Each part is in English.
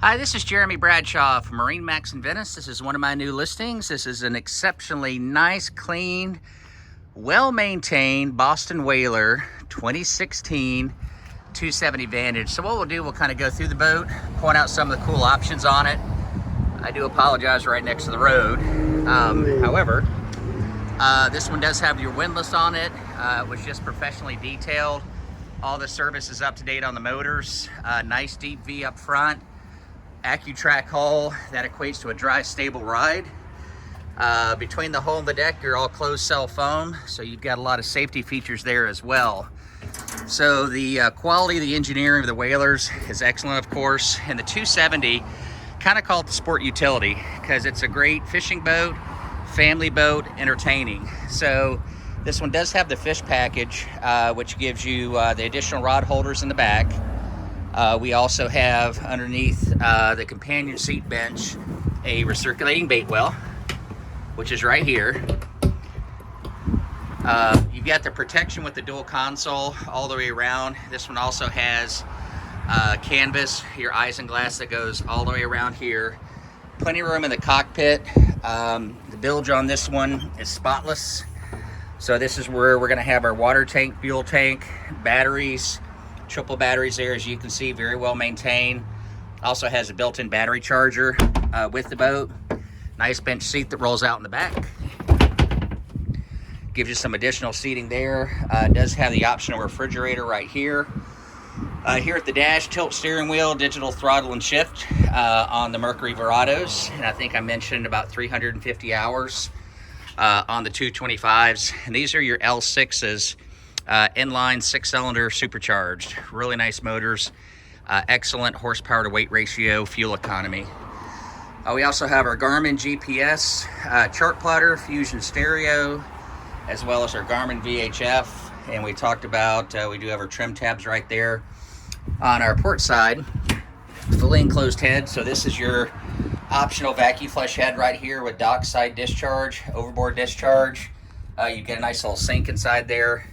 Hi, this is Jeremy Bradshaw from Marinemax Venice. This is one of my new listings. This is an exceptionally nice, clean, well-maintained Boston Whaler 2016 270 Vantage. So what we'll do, we'll kind of go through the boat, point out some of the cool options on it. I do apologize, right next to the road. However, this one does have your windlass on it. It was just professionally detailed. All the service is up to date on the motors. Nice deep V up front. AccuTrack hull that equates to a dry, stable ride. Between the hull and the deck, you're all closed cell foam, so you've got a lot of safety features there as well. So the quality of the engineering of the Whalers is excellent, of course, and the 270, kind of call it the sport utility because it's a great fishing boat, family boat, entertaining. So this one does have the fish package, which gives you the additional rod holders in the back. We also have underneath the companion seat bench a recirculating bait well, which is right here. You've got the protection with the dual console all the way around. This one also has canvas, your isinglass that goes all the way around here. Plenty of room in the cockpit. The bilge on this one is spotless. So this is where we're going to have our water tank, fuel tank, batteries. Triple batteries there, as you can see, very well maintained. Also has a built-in battery charger with the boat. Nice bench seat that rolls out in the back. Gives you some additional seating there. Does have the optional refrigerator right here. Here at the dash, tilt steering wheel, digital throttle and shift on the Mercury Verados. And I think I mentioned about 350 hours on the 225s. And these are your L6s. Inline 6-cylinder supercharged, really nice motors, excellent horsepower to weight ratio, fuel economy. We also have our Garmin GPS chart plotter, Fusion stereo, as well as our Garmin VHF. And we talked about, we do have our trim tabs right there on our port side. Fully enclosed head, so this is your optional vacuum flush head right here with dockside discharge, overboard discharge. You get a nice little sink inside there.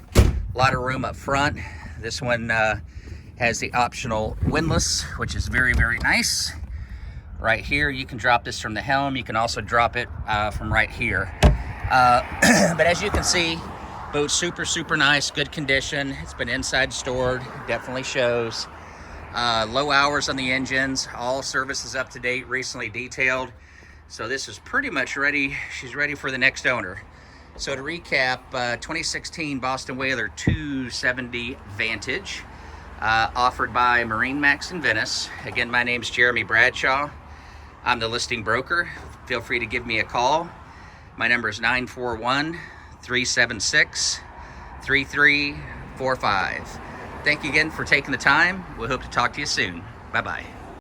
A lot of room up front. This one has the optional windlass, which is very, very nice. Right here, you can drop this from the helm. You can also drop it from right here. But as you can see, boat's super, super nice, good condition. It's been inside stored, definitely shows. Low hours on the engines, all services up to date, recently detailed. So this is pretty much ready. She's ready for the next owner. So to recap, 2016 Boston Whaler 270 Vantage, offered by Marinemax Venice. Again, my name's Jeremy Bradshaw. I'm the listing broker. Feel free to give me a call. My number is 941-376-3345. Thank you again for taking the time. We hope to talk to you soon. Bye-bye.